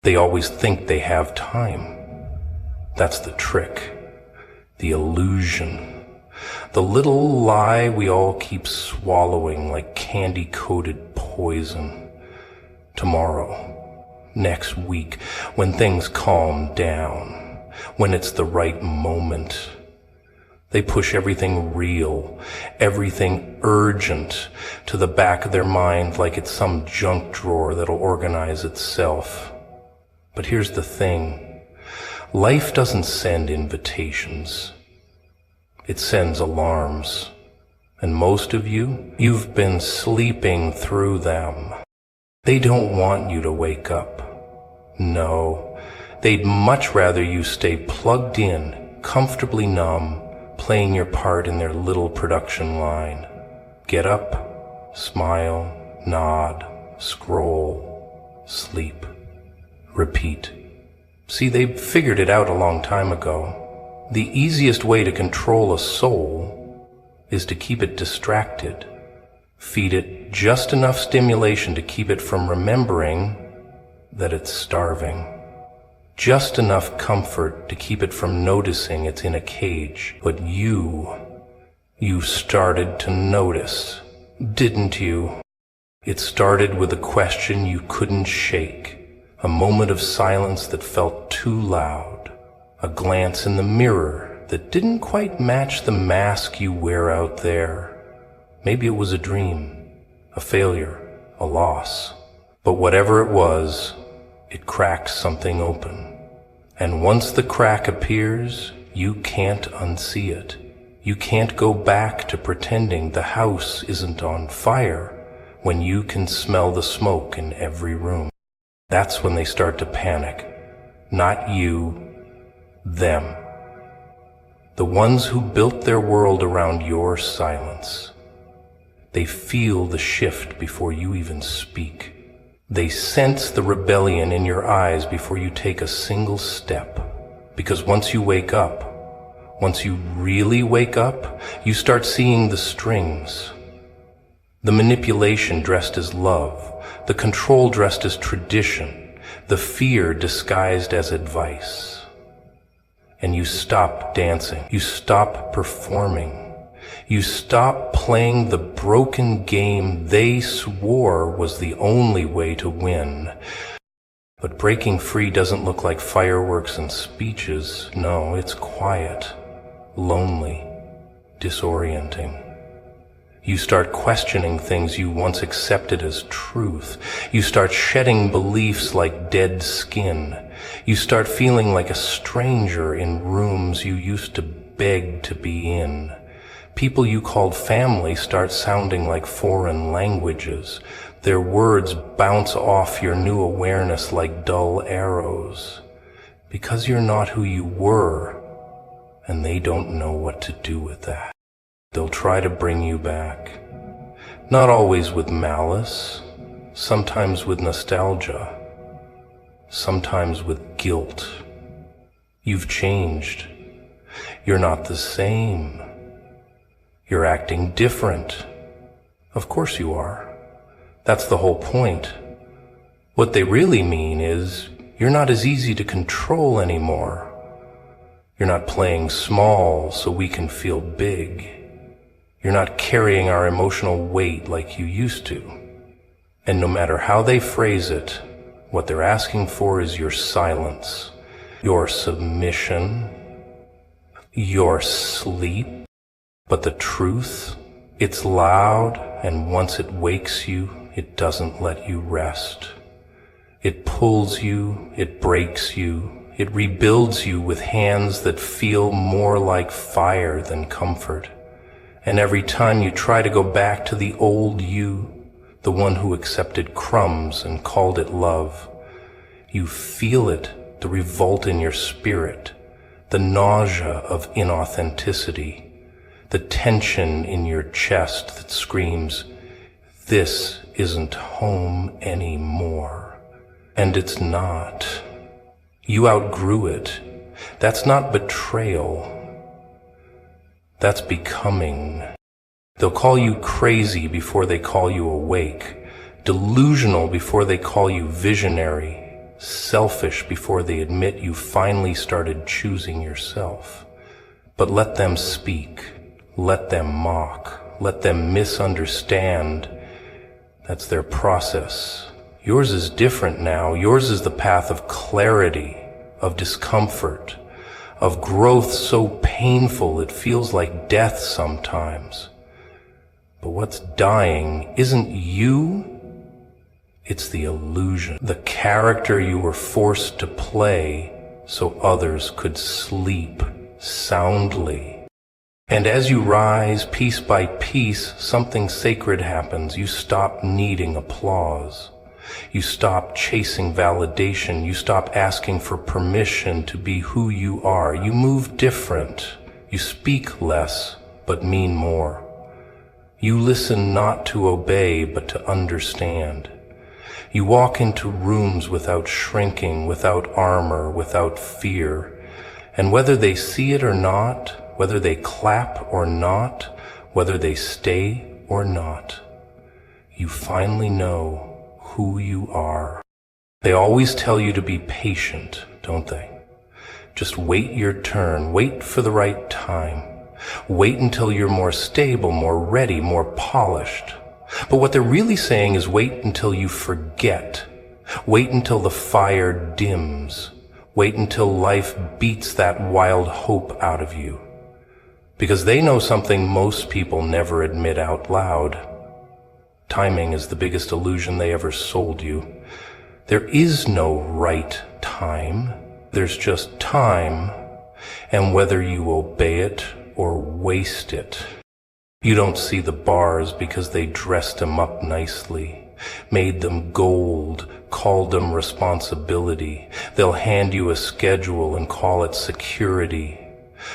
They always think they have time. That's the trick, the illusion, the little lie we all keep swallowing like candy-coated poison. Tomorrow, next week, when things calm down, when it's the right moment, they push everything real, everything urgent to the back of their mind like it's some junk drawer that'll organize itself. But here's the thing. Life doesn't send invitations. It sends alarms. And most of you, you've been sleeping through them. They don't want you to wake up. No, they'd much rather you stay plugged in, comfortably numb, playing your part in their little production line. Get up, smile, nod, scroll, sleep, repeat. See, they figured it out a long time ago. The easiest way to control a soul is to keep it distracted. Feed it just enough stimulation to keep it from remembering that it's starving. Just enough comfort to keep it from noticing it's in a cage. But you started to notice, didn't you? It started with a question you couldn't shake, a moment of silence that felt too loud, a glance in the mirror that didn't quite match the mask you wear out there. Maybe it was a dream, a failure, a loss. But whatever it was, it cracked something open. And once the crack appears, you can't unsee it. You can't go back to pretending the house isn't on fire when you can smell the smoke in every room. That's when they start to panic. Not you, them. The ones who built their world around your silence. They feel the shift before you even speak. They sense the rebellion in your eyes before you take a single step. Because once you wake up, once you really wake up, you start seeing the strings. The manipulation dressed as love, the control dressed as tradition, the fear disguised as advice. And you stop dancing, you stop performing. You stop playing the broken game they swore was the only way to win. But breaking free doesn't look like fireworks and speeches. No, it's quiet, lonely, disorienting. You start questioning things you once accepted as truth. You start shedding beliefs like dead skin. You start feeling like a stranger in rooms you used to beg to be in. People you called family start sounding like foreign languages. Their words bounce off your new awareness like dull arrows. Because you're not who you were, and they don't know what to do with that. They'll try to bring you back. Not always with malice, sometimes with nostalgia, sometimes with guilt. You've changed. You're not the same. You're acting different. Of course you are. That's the whole point. What they really mean is, you're not as easy to control anymore. You're not playing small so we can feel big. You're not carrying our emotional weight like you used to. And no matter how they phrase it, what they're asking for is your silence, your submission, your sleep. But the truth, it's loud, and once it wakes you, it doesn't let you rest. It pulls you, it breaks you, it rebuilds you with hands that feel more like fire than comfort. And every time you try to go back to the old you, the one who accepted crumbs and called it love, you feel it, the revolt in your spirit, the nausea of inauthenticity, the tension in your chest that screams, this isn't home anymore. And it's not. You outgrew it. That's not betrayal. That's becoming. They'll call you crazy before they call you awake, delusional before they call you visionary, selfish before they admit you finally started choosing yourself. But let them speak, let them mock, let them misunderstand. That's their process. Yours is different now. Yours is the path of clarity, of discomfort, of growth so painful it feels like death sometimes. But what's dying isn't you, it's the illusion, the character you were forced to play so others could sleep soundly. And as you rise piece by piece, something sacred happens. You stop needing applause. You stop chasing validation. You stop asking for permission to be who you are. You move different. You speak less, but mean more. You listen not to obey, but to understand. You walk into rooms without shrinking, without armor, without fear. And whether they see it or not, whether they clap or not, whether they stay or not, you finally know who you are. They always tell you to be patient, don't they? Just wait your turn, wait for the right time. Wait until you're more stable, more ready, more polished. But what they're really saying is wait until you forget. Wait until the fire dims. Wait until life beats that wild hope out of you. Because they know something most people never admit out loud. Timing is the biggest illusion they ever sold you. There is no right time. There's just time, and whether you obey it or waste it. You don't see the bars because they dressed them up nicely, made them gold, called them responsibility. They'll hand you a schedule and call it security.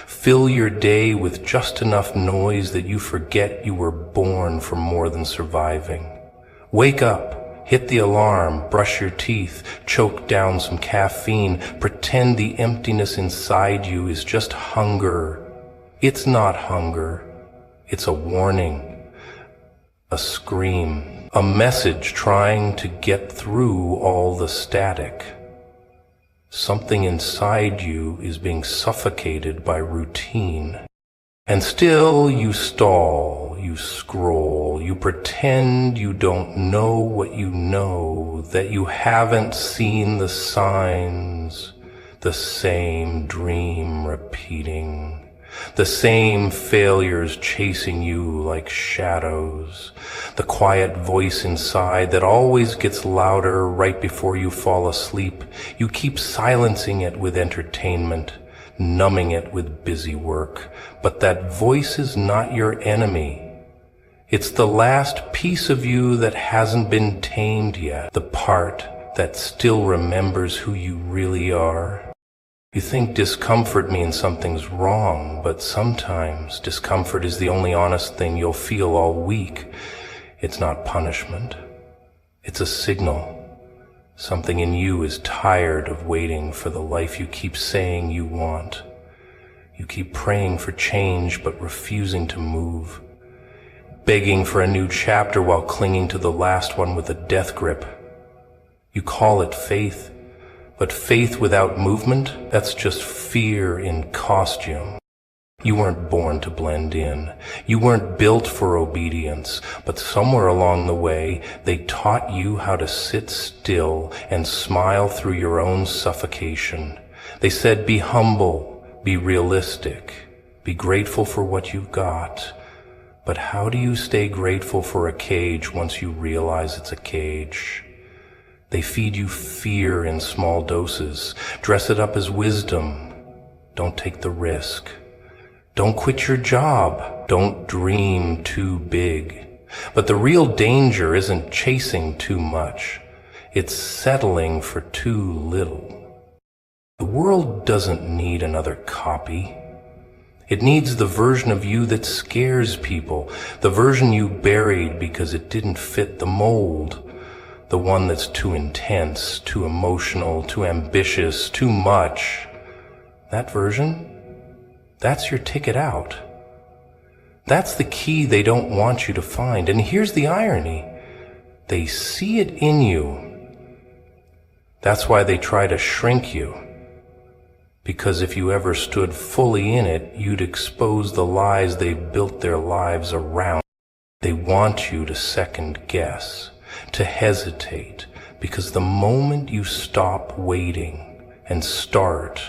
Fill your day with just enough noise that you forget you were born for more than surviving. Wake up, hit the alarm, brush your teeth, choke down some caffeine, pretend the emptiness inside you is just hunger. It's not hunger. It's a warning, a scream, a message trying to get through all the static. Something inside you is being suffocated by routine. And still you stall, you scroll, you pretend you don't know what you know, that you haven't seen the signs, the same dream repeating. The same failures chasing you like shadows. The quiet voice inside that always gets louder right before you fall asleep. You keep silencing it with entertainment, numbing it with busy work. But that voice is not your enemy. It's the last piece of you that hasn't been tamed yet. The part that still remembers who you really are. You think discomfort means something's wrong, but sometimes discomfort is the only honest thing you'll feel all week. It's not punishment. It's a signal. Something in you is tired of waiting for the life you keep saying you want. You keep praying for change but refusing to move. Begging for a new chapter while clinging to the last one with a death grip. You call it faith. But faith without movement, that's just fear in costume. You weren't born to blend in. You weren't built for obedience. But somewhere along the way, they taught you how to sit still and smile through your own suffocation. They said, be humble, be realistic, be grateful for what you've got. But how do you stay grateful for a cage once you realize it's a cage? They feed you fear in small doses, dress it up as wisdom. Don't take the risk. Don't quit your job. Don't dream too big. But the real danger isn't chasing too much. It's settling for too little. The world doesn't need another copy. It needs the version of you that scares people, the version you buried because it didn't fit the mold. The one that's too intense, too emotional, too ambitious, too much. That version, that's your ticket out. That's the key they don't want you to find. And here's the irony. They see it in you. That's why they try to shrink you. Because if you ever stood fully in it, you'd expose the lies they've built their lives around. They want you to second guess, to hesitate, because the moment you stop waiting and start,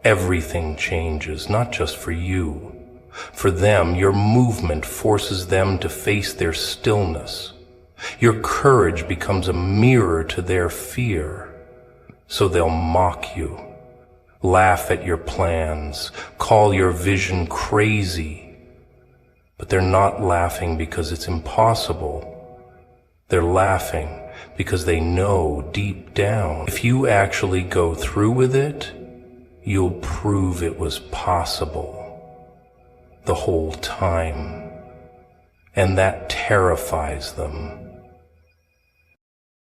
everything changes, not just for you. For them, your movement forces them to face their stillness. Your courage becomes a mirror to their fear. So they'll mock you, laugh at your plans, call your vision crazy. But they're not laughing because it's impossible. They're laughing because they know deep down, if you actually go through with it, you'll prove it was possible the whole time. And that terrifies them.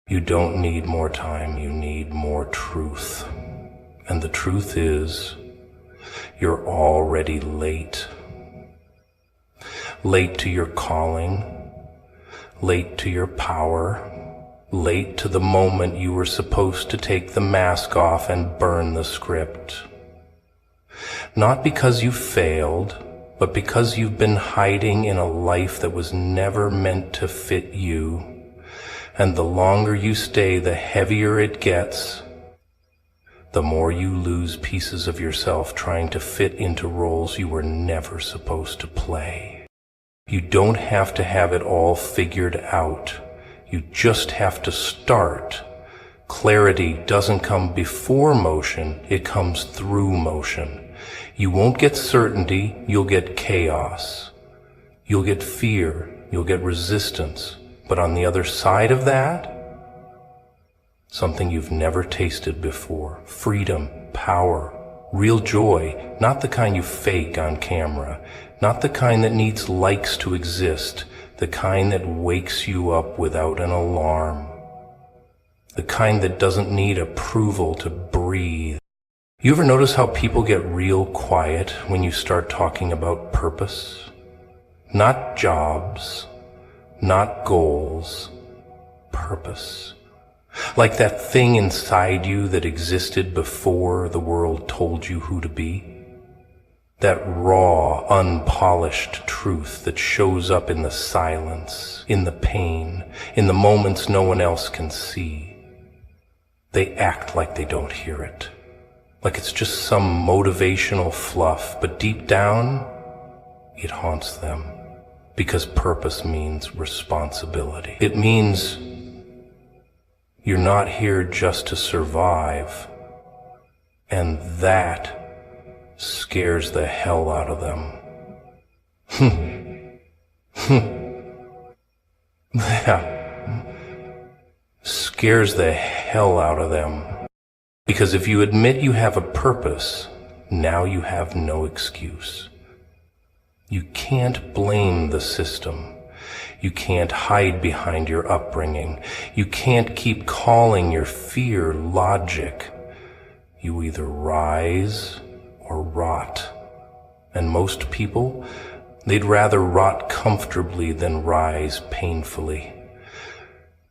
You don't need more time, you need more truth. And the truth is, you're already late. Late to your calling, late to your power, late to the moment you were supposed to take the mask off and burn the script. Not because you failed, but because you've been hiding in a life that was never meant to fit you. And the longer you stay, the heavier it gets. The more you lose pieces of yourself trying to fit into roles you were never supposed to play. You don't have to have it all figured out. You just have to start. Clarity doesn't come before motion, it comes through motion. You won't get certainty, you'll get chaos. You'll get fear, you'll get resistance. But on the other side of that, something you've never tasted before. Freedom, power, real joy, not the kind you fake on camera, not the kind that needs likes to exist, the kind that wakes you up without an alarm, the kind that doesn't need approval to breathe. You ever notice how people get real quiet when you start talking about purpose? Not jobs, not goals, purpose. Like that thing inside you that existed before the world told you who to be. That raw, unpolished truth that shows up in the silence, in the pain, in the moments no one else can see. They act like they don't hear it, like it's just some motivational fluff, but deep down, it haunts them. Because purpose means responsibility. It means you're not here just to survive, and that scares the hell out of them. Yeah. Scares the hell out of them. Because if you admit you have a purpose, now you have no excuse. You can't blame the system. You can't hide behind your upbringing. You can't keep calling your fear logic. You either rise or rot. And most people, they'd rather rot comfortably than rise painfully.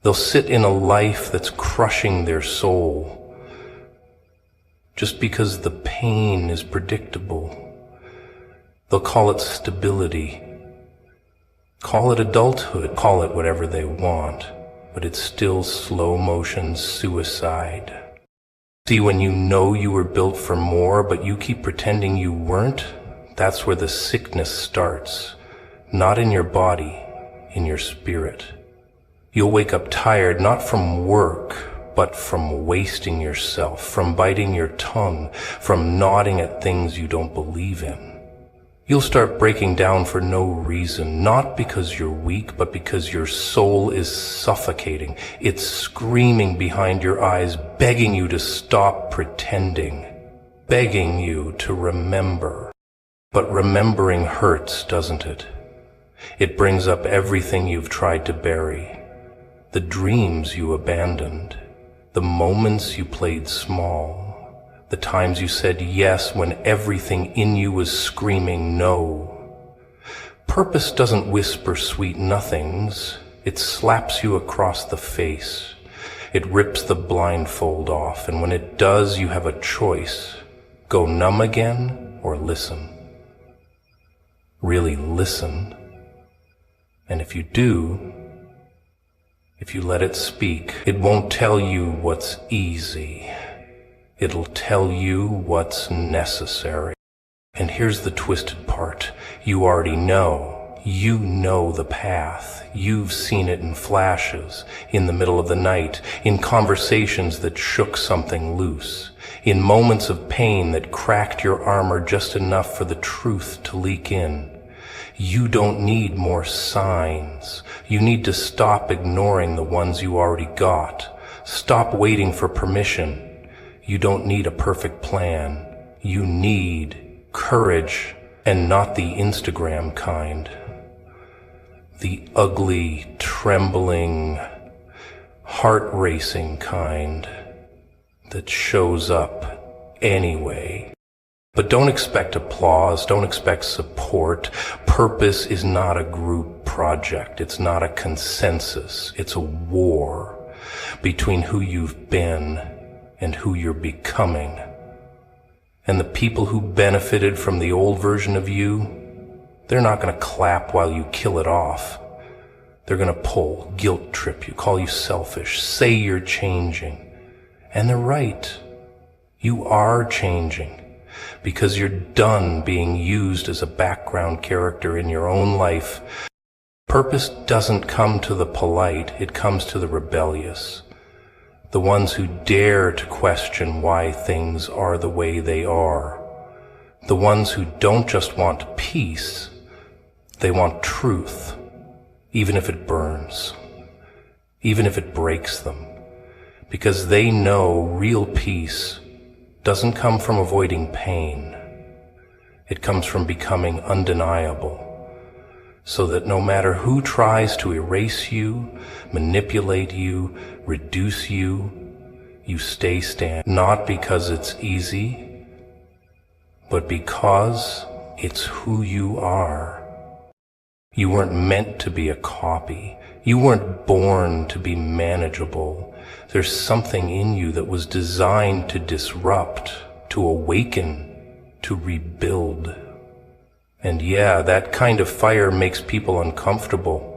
They'll sit in a life that's crushing their soul just because the pain is predictable. They'll call it stability, call it adulthood, call it whatever they want, but it's still slow motion suicide. See, when you know you were built for more, but you keep pretending you weren't, that's where the sickness starts. Not in your body, in your spirit. You'll wake up tired, not from work, but from wasting yourself, from biting your tongue, from nodding at things you don't believe in. You'll start breaking down for no reason, not because you're weak, but because your soul is suffocating. It's screaming behind your eyes, begging you to stop pretending, begging you to remember. But remembering hurts, doesn't it? It brings up everything you've tried to bury, the dreams you abandoned, the moments you played small, the times you said yes when everything in you was screaming no. Purpose doesn't whisper sweet nothings. It slaps you across the face. It rips the blindfold off, and when it does, you have a choice. Go numb again or listen. Really listen. And if you do, if you let it speak, it won't tell you what's easy. It'll tell you what's necessary. And here's the twisted part. You already know. You know the path. You've seen it in flashes, in the middle of the night, in conversations that shook something loose, in moments of pain that cracked your armor just enough for the truth to leak in. You don't need more signs. You need to stop ignoring the ones you already got. Stop waiting for permission. You don't need a perfect plan. You need courage, and not the Instagram kind. The ugly, trembling, heart-racing kind that shows up anyway. But don't expect applause, don't expect support. Purpose is not a group project, it's not a consensus, it's a war between who you've been and who you're becoming. And the people who benefited from the old version of you, they're not going to clap while you kill it off. They're going to pull, guilt trip you, call you selfish, say you're changing. And they're right. You are changing because you're done being used as a background character in your own life. Purpose doesn't come to the polite, it comes to the rebellious. The ones who dare to question why things are the way they are. The ones who don't just want peace, they want truth, even if it burns, even if it breaks them, because they know real peace doesn't come from avoiding pain. It comes from becoming undeniable, so that no matter who tries to erase you, manipulate you, reduce you, you stay stand, not because it's easy, but because it's who you are. You weren't meant to be a copy. You weren't born to be manageable. There's something in you that was designed to disrupt, to awaken, to rebuild. And yeah, that kind of fire makes people uncomfortable.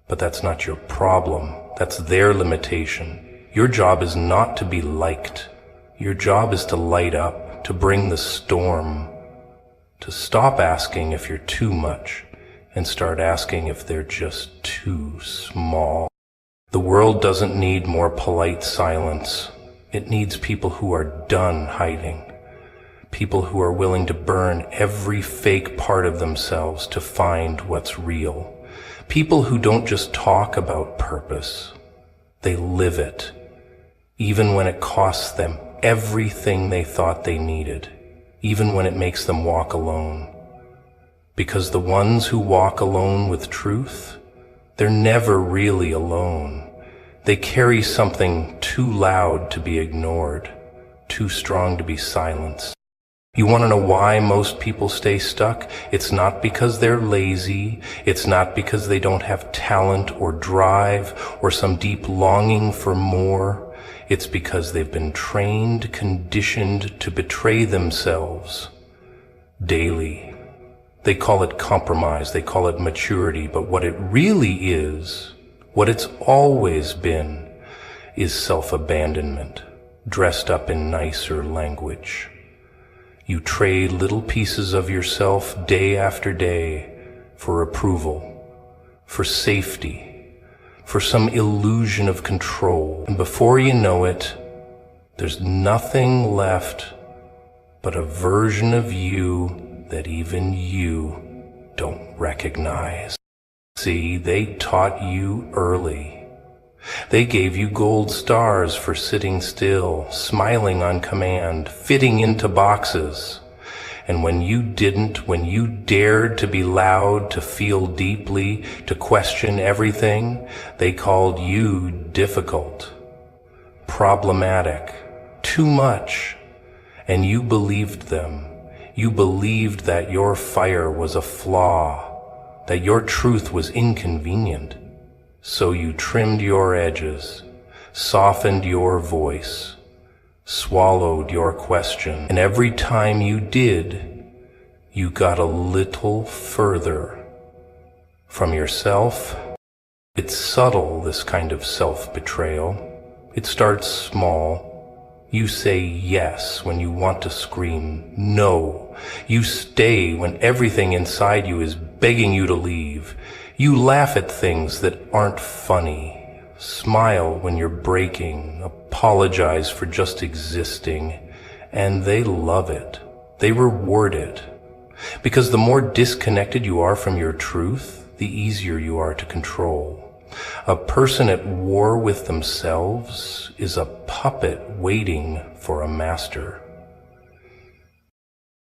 But that's not your problem. That's their limitation. Your job is not to be liked. Your job is to light up, to bring the storm, to stop asking if you're too much, and start asking if they're just too small. The world doesn't need more polite silence. It needs people who are done hiding. People who are willing to burn every fake part of themselves to find what's real. People who don't just talk about purpose. They live it, even when it costs them everything they thought they needed, even when it makes them walk alone. Because the ones who walk alone with truth, they're never really alone. They carry something too loud to be ignored, too strong to be silenced. You want to know why most people stay stuck? It's not because they're lazy. It's not because they don't have talent or drive or some deep longing for more. It's because they've been trained, conditioned to betray themselves daily. They call it compromise, they call it maturity, but what it really is, what it's always been, is self-abandonment, dressed up in nicer language. You trade little pieces of yourself day after day for approval, for safety, for some illusion of control. And before you know it, there's nothing left but a version of you that even you don't recognize. See, they taught you early. They gave you gold stars for sitting still, smiling on command, fitting into boxes. And when you didn't, when you dared to be loud, to feel deeply, to question everything, they called you difficult, problematic, too much. And you believed them. You believed that your fire was a flaw, that your truth was inconvenient. So you trimmed your edges, softened your voice, swallowed your question, and every time you did, you got a little further from yourself. It's subtle, this kind of self-betrayal. It starts small. You say yes when you want to scream no. You stay when everything inside you is begging you to leave. You laugh at things that aren't funny. Smile when you're breaking. Apologize for just existing. And they love it. They reward it. Because the more disconnected you are from your truth, the easier you are to control. A person at war with themselves is a puppet waiting for a master.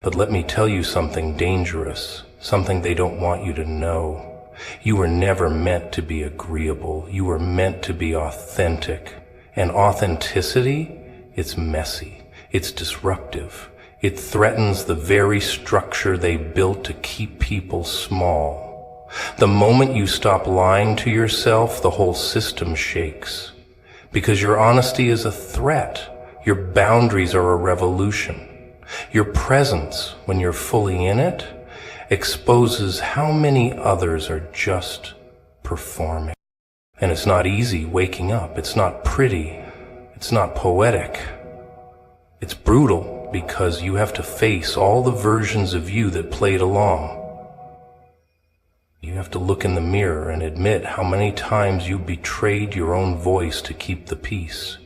But let me tell you something dangerous, something they don't want you to know. You were never meant to be agreeable. You were meant to be authentic. And authenticity, it's messy. It's disruptive. It threatens the very structure they built to keep people small. The moment you stop lying to yourself, the whole system shakes. Because your honesty is a threat. Your boundaries are a revolution. Your presence, when you're fully in it, exposes how many others are just performing. And it's not easy waking up. It's not pretty. It's not poetic. It's brutal because you have to face all the versions of you that played along. You have to look in the mirror and admit how many times you betrayed your own voice to keep the peace.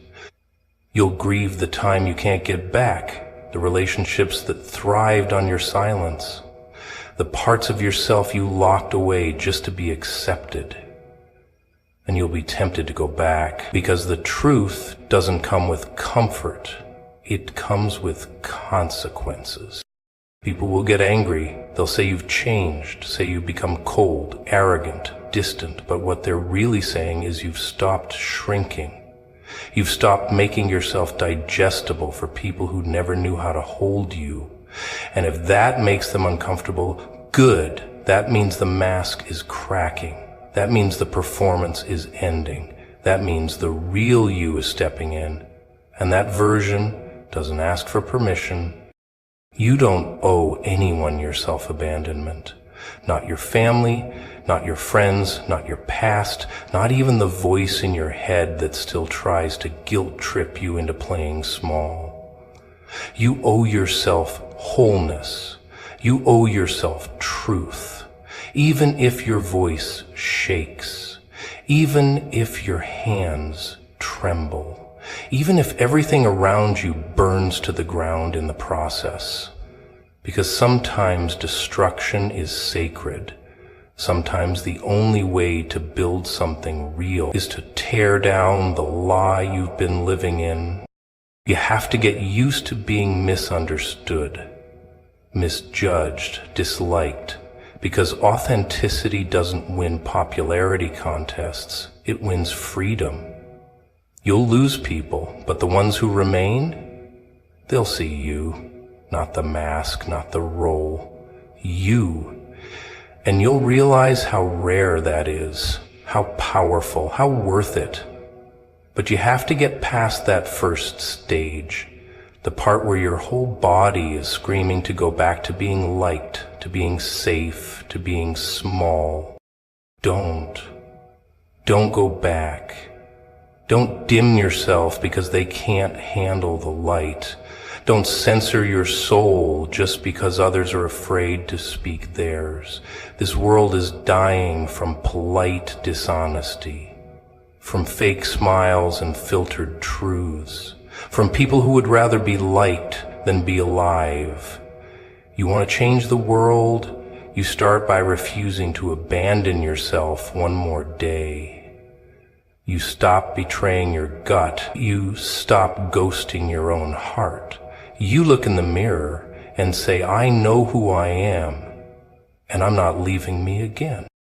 You'll grieve the time you can't get back, the relationships that thrived on your silence, the parts of yourself you locked away just to be accepted. And you'll be tempted to go back because the truth doesn't come with comfort. It comes with consequences. People will get angry. They'll say you've changed, say you've become cold, arrogant, distant, but what they're really saying is you've stopped shrinking. You've stopped making yourself digestible for people who never knew how to hold you. And if that makes them uncomfortable, good. That means the mask is cracking. That means the performance is ending. That means the real you is stepping in. And that version doesn't ask for permission. You don't owe anyone your self-abandonment. Not your family, not your friends, not your past, not even the voice in your head that still tries to guilt-trip you into playing small. You owe yourself wholeness. You owe yourself truth. Even if your voice shakes, even if your hands tremble, even if everything around you burns to the ground in the process. Because sometimes destruction is sacred. Sometimes the only way to build something real is to tear down the lie you've been living in. You have to get used to being misunderstood, misjudged, disliked, because authenticity doesn't win popularity contests. It wins freedom. You'll lose people, but the ones who remain, they'll see you, not the mask, not the role, you. And you'll realize how rare that is, how powerful, how worth it. But you have to get past that first stage, the part where your whole body is screaming to go back to being liked, to being safe, to being small. Don't go back. Don't dim yourself because they can't handle the light. Don't censor your soul just because others are afraid to speak theirs. This world is dying from polite dishonesty, from fake smiles and filtered truths, from people who would rather be liked than be alive. You want to change the world? You start by refusing to abandon yourself one more day. You stop betraying your gut. You stop ghosting your own heart. You look in the mirror and say, I know who I am, and I'm not leaving me again.